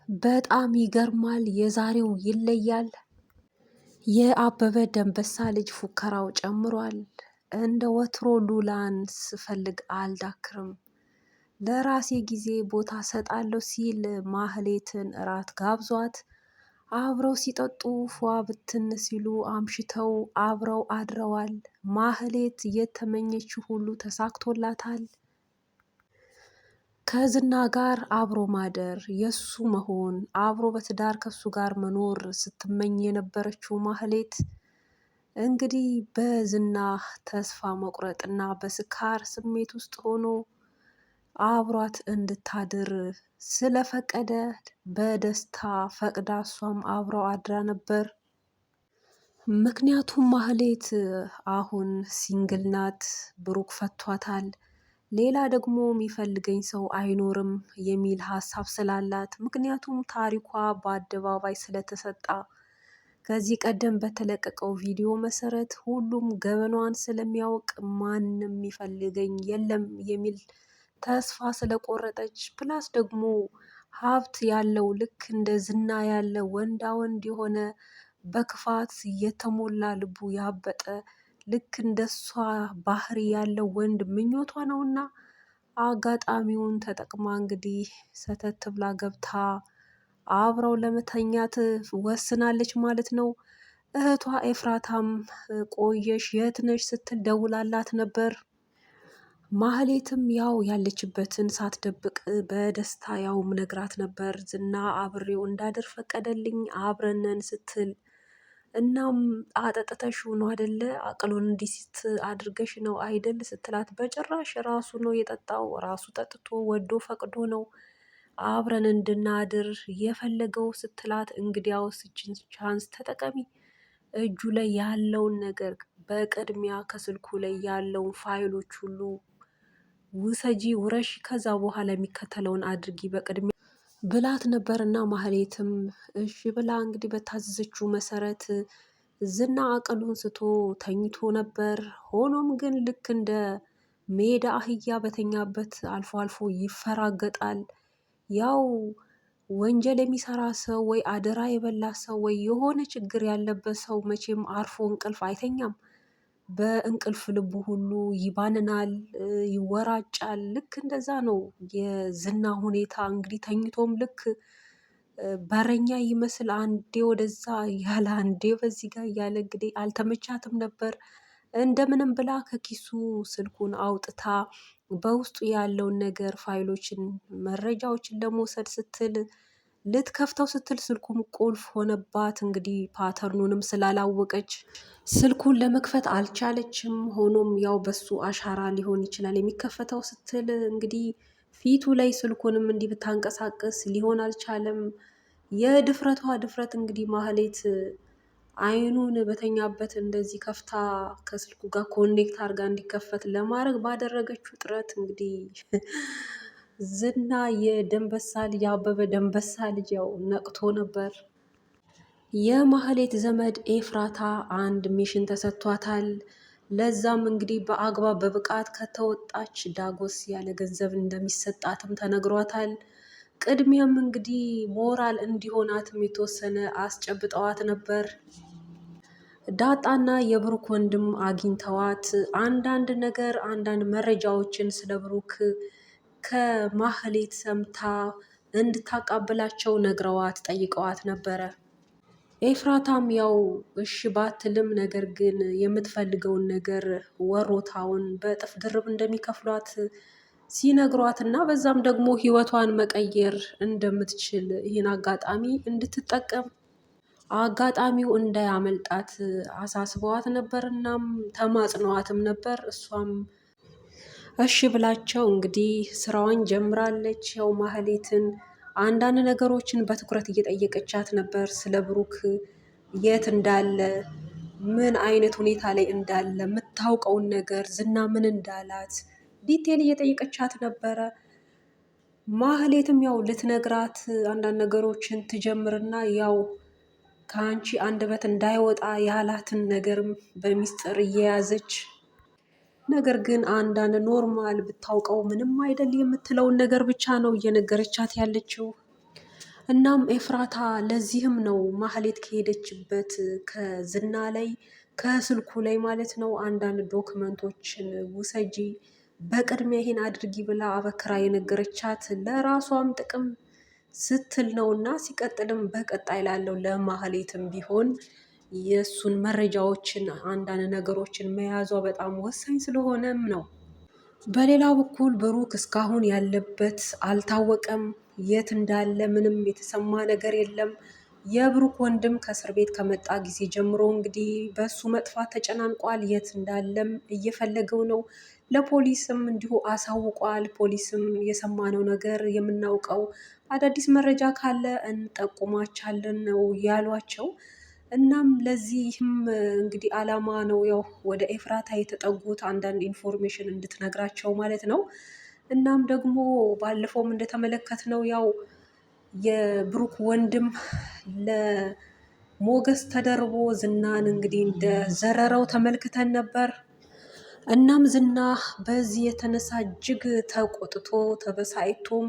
በጣም ይገርማል የዛሬው ይለያል። የአበበ ደንበሳ ልጅ ፉከራው ጨምሯል። እንደ ወትሮ ሉላን ስፈልግ አልዳክርም። ለራሴ ጊዜ ቦታ ሰጣለሁ ሲል ማህሌትን እራት ጋብዟት አብረው ሲጠጡ ፏ ብትን ሲሉ አምሽተው አብረው አድረዋል። ማህሌት የተመኘችው ሁሉ ተሳክቶላታል። ከዝና ጋር አብሮ ማደር የሱ መሆን አብሮ በትዳር ከሱ ጋር መኖር ስትመኝ የነበረችው ማህሌት እንግዲህ በዝና ተስፋ መቁረጥና በስካር ስሜት ውስጥ ሆኖ አብሯት እንድታድር ስለፈቀደ በደስታ ፈቅዳ እሷም አብረው አድራ ነበር። ምክንያቱም ማህሌት አሁን ሲንግል ናት፣ ብሩክ ፈቷታል። ሌላ ደግሞ የሚፈልገኝ ሰው አይኖርም የሚል ሀሳብ ስላላት፣ ምክንያቱም ታሪኳ በአደባባይ ስለተሰጣ ከዚህ ቀደም በተለቀቀው ቪዲዮ መሰረት ሁሉም ገበኗን ስለሚያውቅ ማንም የሚፈልገኝ የለም የሚል ተስፋ ስለቆረጠች፣ ፕላስ ደግሞ ሀብት ያለው ልክ እንደ ዝና ያለ ወንዳ ወንድ የሆነ በክፋት የተሞላ ልቡ ያበጠ ልክ እንደሷ ባህሪ ያለው ወንድ ምኞቷ ነውና አጋጣሚውን ተጠቅማ እንግዲህ ሰተት ብላ ገብታ አብረው ለመተኛት ወስናለች ማለት ነው። እህቷ ኤፍራታም ቆየሽ የት ነሽ ስትል ደውላላት ነበር። ማህሌትም ያው ያለችበትን ሳትደብቅ በደስታ ያውም ነግራት ነበር። ዝና አብሬው እንዳድር ፈቀደልኝ አብረነን ስትል እናም አጠጥተሽው ነው አደለ አቅሉን እንዲስት አድርገሽ ነው አይደል ስትላት፣ በጭራሽ ራሱ ነው የጠጣው ራሱ ጠጥቶ ወዶ ፈቅዶ ነው አብረን እንድናድር የፈለገው ስትላት፣ እንግዲያውስ ይችን ቻንስ ተጠቀሚ፣ እጁ ላይ ያለውን ነገር በቅድሚያ ከስልኩ ላይ ያለውን ፋይሎች ሁሉ ውሰጂ ውረሽ፣ ከዛ በኋላ የሚከተለውን አድርጊ በቅድሚያ ብላት ነበር። እና ማህሌትም እሺ ብላ እንግዲህ በታዘዘችው መሰረት ዝና አቅሉን ስቶ ተኝቶ ነበር። ሆኖም ግን ልክ እንደ ሜዳ አህያ በተኛበት አልፎ አልፎ ይፈራገጣል። ያው ወንጀል የሚሰራ ሰው ወይ አደራ የበላ ሰው ወይ የሆነ ችግር ያለበት ሰው መቼም አርፎ እንቅልፍ አይተኛም። በእንቅልፍ ልቡ ሁሉ ይባንናል፣ ይወራጫል። ልክ እንደዛ ነው የዝና ሁኔታ። እንግዲህ ተኝቶም ልክ በረኛ ይመስል አንዴ ወደዛ ያለ አንዴ በዚህ ጋር እያለ እንግዲህ አልተመቻትም ነበር። እንደምንም ብላ ከኪሱ ስልኩን አውጥታ በውስጡ ያለውን ነገር ፋይሎችን፣ መረጃዎችን ለመውሰድ ስትል ልትከፍተው ስትል ስልኩም ቁልፍ ሆነባት። እንግዲህ ፓተርኑንም ስላላወቀች ስልኩን ለመክፈት አልቻለችም። ሆኖም ያው በሱ አሻራ ሊሆን ይችላል የሚከፈተው ስትል እንግዲህ ፊቱ ላይ ስልኩንም እንዲህ ብታንቀሳቀስ ሊሆን አልቻለም። የድፍረቷ ድፍረት እንግዲህ ማህሌት አይኑን በተኛበት እንደዚህ ከፍታ ከስልኩ ጋር ኮኔክት አድርጋ እንዲከፈት ለማድረግ ባደረገችው ጥረት እንግዲህ ዝና የደንበሳ ልጅ አበበ ደንበሳ ልጅ ያው ነቅቶ ነበር። የማህሌት ዘመድ ኤፍራታ አንድ ሚሽን ተሰጥቷታል። ለዛም እንግዲህ በአግባብ በብቃት ከተወጣች ዳጎስ ያለ ገንዘብ እንደሚሰጣትም ተነግሯታል። ቅድሚያም እንግዲህ ሞራል እንዲሆናትም የተወሰነ አስጨብጠዋት ነበር። ዳጣና የብሩክ ወንድም አግኝተዋት አንዳንድ ነገር አንዳንድ መረጃዎችን ስለ ብሩክ ከማህሌት ሰምታ እንድታቃብላቸው ነግረዋት ጠይቀዋት ነበረ። ኤፍራታም ያው እሺ ባትልም ነገር ግን የምትፈልገውን ነገር ወሮታውን በእጥፍ ድርብ እንደሚከፍሏት ሲነግሯት እና በዛም ደግሞ ህይወቷን መቀየር እንደምትችል ይህን አጋጣሚ እንድትጠቀም አጋጣሚው እንዳያመልጣት አሳስበዋት ነበር። እናም ተማጽነዋትም ነበር። እሷም እሺ ብላቸው እንግዲህ ስራዋን ጀምራለች። ያው ማህሌትን አንዳንድ ነገሮችን በትኩረት እየጠየቀቻት ነበር። ስለ ብሩክ የት እንዳለ፣ ምን አይነት ሁኔታ ላይ እንዳለ፣ የምታውቀውን ነገር፣ ዝና ምን እንዳላት ዲቴል እየጠየቀቻት ነበረ። ማህሌትም ያው ልትነግራት አንዳንድ ነገሮችን ትጀምርና ያው ከአንቺ አንደበት እንዳይወጣ ያላትን ነገርም በሚስጥር እየያዘች ነገር ግን አንዳንድ ኖርማል ብታውቀው ምንም አይደል የምትለውን ነገር ብቻ ነው እየነገረቻት ያለችው። እናም ኤፍራታ ለዚህም ነው ማህሌት ከሄደችበት ከዝና ላይ ከስልኩ ላይ ማለት ነው አንዳንድ ዶክመንቶችን ውሰጂ፣ በቅድሚያ ይሄን አድርጊ ብላ አበክራ የነገረቻት ለራሷም ጥቅም ስትል ነው። እና ሲቀጥልም በቀጣይ ላለው ለማህሌትም ቢሆን የእሱን መረጃዎችን አንዳንድ ነገሮችን መያዟ በጣም ወሳኝ ስለሆነም ነው። በሌላ በኩል ብሩክ እስካሁን ያለበት አልታወቀም። የት እንዳለ ምንም የተሰማ ነገር የለም። የብሩክ ወንድም ከእስር ቤት ከመጣ ጊዜ ጀምሮ እንግዲህ በሱ መጥፋት ተጨናንቋል። የት እንዳለም እየፈለገው ነው። ለፖሊስም እንዲሁ አሳውቋል። ፖሊስም የሰማነው ነገር የምናውቀው አዳዲስ መረጃ ካለ እንጠቁማቻለን ነው ያሏቸው። እናም ለዚህም እንግዲህ አላማ ነው ያው ወደ ኤፍራታ የተጠጉት አንዳንድ ኢንፎርሜሽን እንድትነግራቸው ማለት ነው። እናም ደግሞ ባለፈውም እንደተመለከትነው ያው የብሩክ ወንድም ለሞገስ ተደርቦ ዝናን እንግዲህ እንደዘረረው ተመልክተን ነበር። እናም ዝና በዚህ የተነሳ እጅግ ተቆጥቶ ተበሳይቶም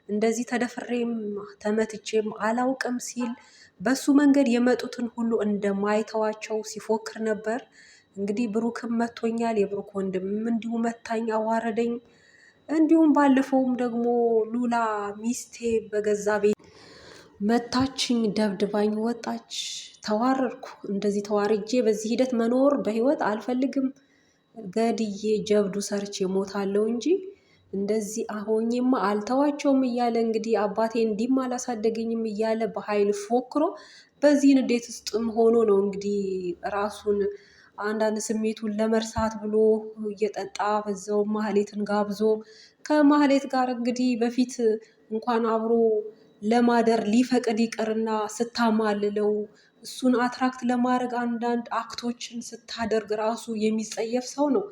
እንደዚህ ተደፍሬም ተመትቼም አላውቅም ሲል በሱ መንገድ የመጡትን ሁሉ እንደማይተዋቸው ሲፎክር ነበር። እንግዲህ ብሩክም መቶኛል፣ የብሩክ ወንድምም እንዲሁ መታኝ፣ አዋረደኝ። እንዲሁም ባለፈውም ደግሞ ሉላ ሚስቴ በገዛ ቤት መታችኝ፣ ደብድባኝ ወጣች፣ ተዋረድኩ። እንደዚህ ተዋርጄ በዚህ ሂደት መኖር በህይወት አልፈልግም፣ ገድዬ ጀብዱ ሰርቼ እሞታለሁ እንጂ እንደዚህ አሁኝማ አልተዋቸውም እያለ እንግዲህ አባቴ እንዲህም አላሳደገኝም እያለ በኃይል ፎክሮ በዚህ ንዴት ውስጥም ሆኖ ነው እንግዲህ ራሱን አንዳንድ ስሜቱን ለመርሳት ብሎ እየጠጣ በዛው ማህሌትን ጋብዞ ከማህሌት ጋር እንግዲህ በፊት እንኳን አብሮ ለማደር ሊፈቅድ ይቅርና ስታማልለው እሱን አትራክት ለማድረግ አንዳንድ አክቶችን ስታደርግ ራሱ የሚጸየፍ ሰው ነው።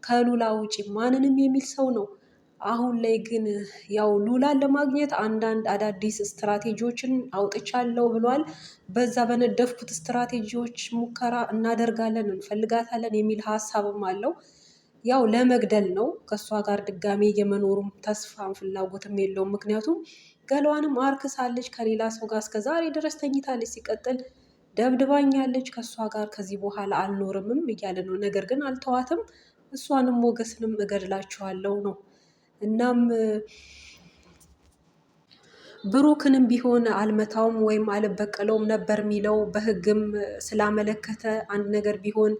ከሉላ ውጪ ማንንም የሚል ሰው ነው። አሁን ላይ ግን ያው ሉላን ለማግኘት አንዳንድ አዳዲስ ስትራቴጂዎችን አውጥቻለሁ ብሏል። በዛ በነደፍኩት ስትራቴጂዎች ሙከራ እናደርጋለን፣ እንፈልጋታለን የሚል ሀሳብም አለው። ያው ለመግደል ነው። ከእሷ ጋር ድጋሜ የመኖሩም ተስፋም ፍላጎትም የለውም። ምክንያቱም ገሏንም አርክሳለች፣ ከሌላ ሰው ጋር እስከ ዛሬ ድረስ ተኝታለች። ሲቀጥል ደብድባኛለች፣ ከእሷ ጋር ከዚህ በኋላ አልኖርምም እያለ ነው። ነገር ግን አልተዋትም። እሷንም ሞገስንም እገድላቸዋለሁ ነው። እናም ብሩክንም ቢሆን አልመታውም ወይም አልበቀለውም ነበር የሚለው። በህግም ስላመለከተ አንድ ነገር ቢሆን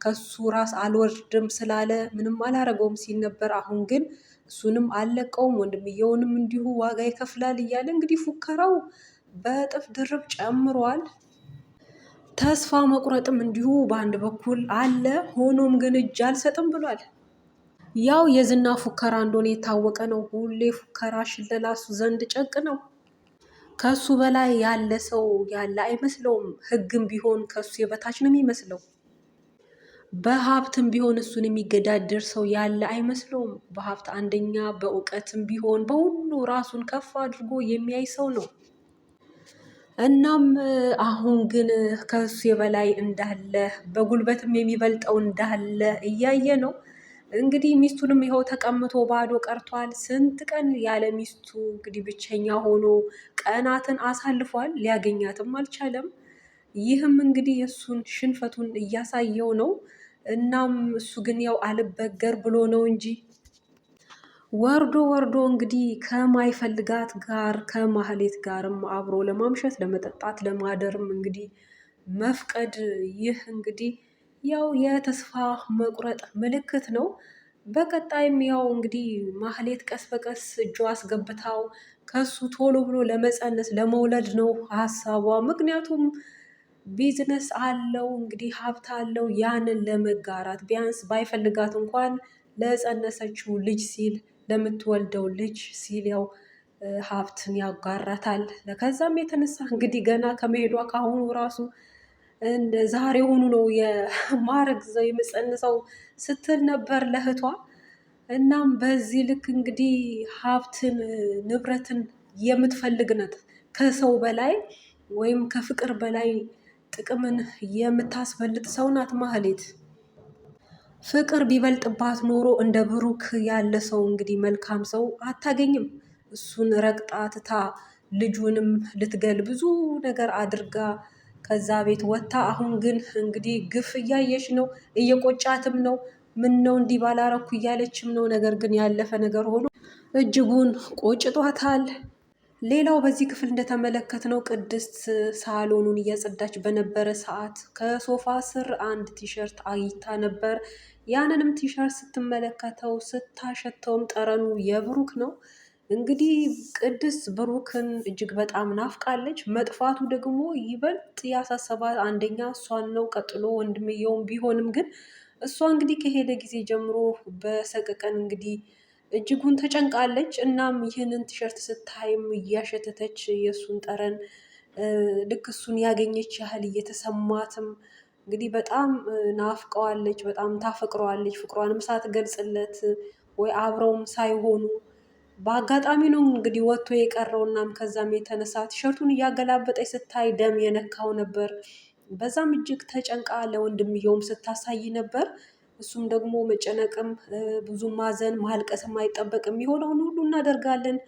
ከሱ ራስ አልወርድም ስላለ ምንም አላረገውም ሲል ነበር። አሁን ግን እሱንም አልለቀውም ወንድምየውንም እንዲሁ ዋጋ ይከፍላል እያለ እንግዲህ ፉከራው በእጥፍ ድርብ ጨምሯል። ተስፋ መቁረጥም እንዲሁ በአንድ በኩል አለ። ሆኖም ግን እጅ አልሰጥም ብሏል። ያው የዝና ፉከራ እንደሆነ የታወቀ ነው። ሁሌ ፉከራ፣ ሽለላ እሱ ዘንድ ጨቅ ነው። ከሱ በላይ ያለ ሰው ያለ አይመስለውም። ህግም ቢሆን ከሱ የበታች ነው የሚመስለው። በሀብትም ቢሆን እሱን የሚገዳደር ሰው ያለ አይመስለውም። በሀብት አንደኛ፣ በእውቀትም ቢሆን በሁሉ ራሱን ከፍ አድርጎ የሚያይ ሰው ነው። እናም አሁን ግን ከሱ የበላይ እንዳለ በጉልበትም የሚበልጠው እንዳለ እያየ ነው። እንግዲህ ሚስቱንም ይኸው ተቀምቶ ባዶ ቀርቷል። ስንት ቀን ያለ ሚስቱ እንግዲህ ብቸኛ ሆኖ ቀናትን አሳልፏል። ሊያገኛትም አልቻለም። ይህም እንግዲህ የእሱን ሽንፈቱን እያሳየው ነው። እናም እሱ ግን ያው አልበገር ብሎ ነው እንጂ ወርዶ ወርዶ እንግዲህ ከማይፈልጋት ጋር ከማህሌት ጋርም አብሮ ለማምሸት ለመጠጣት ለማደርም እንግዲህ መፍቀድ፣ ይህ እንግዲህ ያው የተስፋ መቁረጥ ምልክት ነው። በቀጣይም ያው እንግዲህ ማህሌት ቀስ በቀስ እጇ አስገብታው ከሱ ቶሎ ብሎ ለመፀነስ ለመውለድ ነው ሀሳቧ። ምክንያቱም ቢዝነስ አለው እንግዲህ ሀብት አለው። ያንን ለመጋራት ቢያንስ ባይፈልጋት እንኳን ለፀነሰችው ልጅ ሲል ለምትወልደው ልጅ ሲል ያው ሀብትን ያጋራታል። ከዛም የተነሳ እንግዲህ ገና ከመሄዷ ከአሁኑ ራሱ እንደ ዛሬውኑ ነው የማረግዘው የምጸንሰው ስትል ነበር ለእህቷ። እናም በዚህ ልክ እንግዲህ ሀብትን ንብረትን የምትፈልግ ናት። ከሰው በላይ ወይም ከፍቅር በላይ ጥቅምን የምታስበልጥ ሰው ናት ማህሌት። ፍቅር ቢበልጥባት ኖሮ እንደ ብሩክ ያለ ሰው እንግዲህ መልካም ሰው አታገኝም። እሱን ረግጣ ትታ ልጁንም ልትገል ብዙ ነገር አድርጋ ከዛ ቤት ወጥታ አሁን ግን እንግዲህ ግፍ እያየች ነው፣ እየቆጫትም ነው። ምን ነው እንዲህ ባላረኩ እያለችም ነው። ነገር ግን ያለፈ ነገር ሆኖ እጅጉን ቆጭቷታል። ሌላው በዚህ ክፍል እንደተመለከትነው ቅድስት ሳሎኑን እያጸዳች በነበረ ሰዓት ከሶፋ ስር አንድ ቲሸርት አይታ ነበር። ያንንም ቲሸርት ስትመለከተው ስታሸተውም ጠረኑ የብሩክ ነው። እንግዲህ ቅድስት ብሩክን እጅግ በጣም ናፍቃለች። መጥፋቱ ደግሞ ይበልጥ ያሳሰባት አንደኛ እሷን ነው፣ ቀጥሎ ወንድምየውም ቢሆንም ግን እሷ እንግዲህ ከሄደ ጊዜ ጀምሮ በሰቀቀን እንግዲህ እጅጉን ተጨንቃለች። እናም ይህንን ቲሸርት ስታይም እያሸተተች የእሱን ጠረን ልክ እሱን ያገኘች ያህል እየተሰማትም እንግዲህ በጣም ናፍቀዋለች፣ በጣም ታፈቅረዋለች። ፍቅሯንም ሳትገልጽለት ወይ አብረውም ሳይሆኑ በአጋጣሚ ነው እንግዲህ ወጥቶ የቀረው። እናም ከዛም የተነሳ ቲሸርቱን እያገላበጠች ስታይ ደም የነካው ነበር። በዛም እጅግ ተጨንቃ ለወንድምየውም ስታሳይ ነበር። እሱም ደግሞ መጨነቅም ብዙ ማዘን ማልቀስም አይጠበቅም፣ የሆነውን ሁሉ እናደርጋለን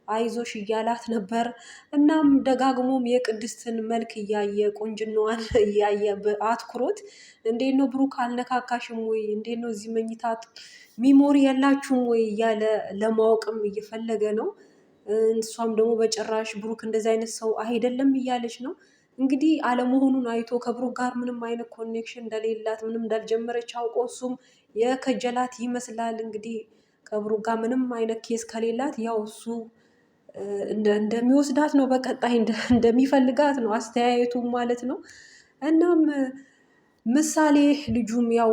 አይዞሽ እያላት ነበር። እናም ደጋግሞም የቅድስትን መልክ እያየ ቁንጅናዋን እያየ በአትኩሮት እንዴት ነው ብሩክ አልነካካሽም ወይ? እንዴት ነው እዚህ መኝታት ሚሞሪ የላችሁም ወይ? እያለ ለማወቅም እየፈለገ ነው። እሷም ደግሞ በጭራሽ ብሩክ እንደዚህ አይነት ሰው አይደለም እያለች ነው። እንግዲህ አለመሆኑን አይቶ ከብሩክ ጋር ምንም አይነት ኮኔክሽን እንደሌላት ምንም እንዳልጀመረች አውቆ እሱም የከጀላት ይመስላል። እንግዲህ ከብሩክ ጋር ምንም አይነት ኬስ ከሌላት ያው እሱ እንደሚወስዳት ነው፣ በቀጣይ እንደሚፈልጋት ነው አስተያየቱ ማለት ነው። እናም ምሳሌ ልጁም ያው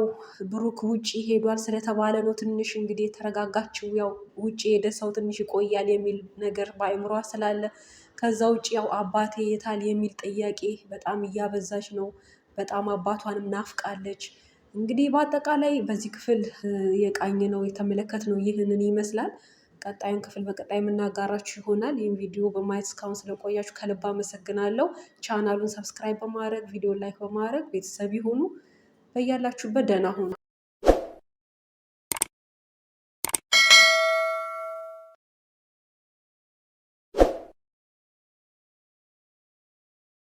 ብሩክ ውጭ ሄዷል ስለተባለ ነው ትንሽ እንግዲህ የተረጋጋችው። ያው ውጭ ሄደ ሰው ትንሽ ይቆያል የሚል ነገር በአእምሯ ስላለ ከዛ ውጭ ያው አባቴ የታል የሚል ጥያቄ በጣም እያበዛች ነው። በጣም አባቷንም ናፍቃለች። እንግዲህ በአጠቃላይ በዚህ ክፍል የቃኝ ነው የተመለከት ነው ይህንን ይመስላል። ቀጣዩን ክፍል በቀጣይ የምናጋራችሁ ይሆናል። ይህን ቪዲዮ በማየት እስካሁን ስለቆያችሁ ከልብ አመሰግናለሁ። ቻናሉን ሰብስክራይብ በማድረግ ቪዲዮ ላይክ በማድረግ ቤተሰብ ይሁኑ። በያላችሁበት ደህና ሁኑ።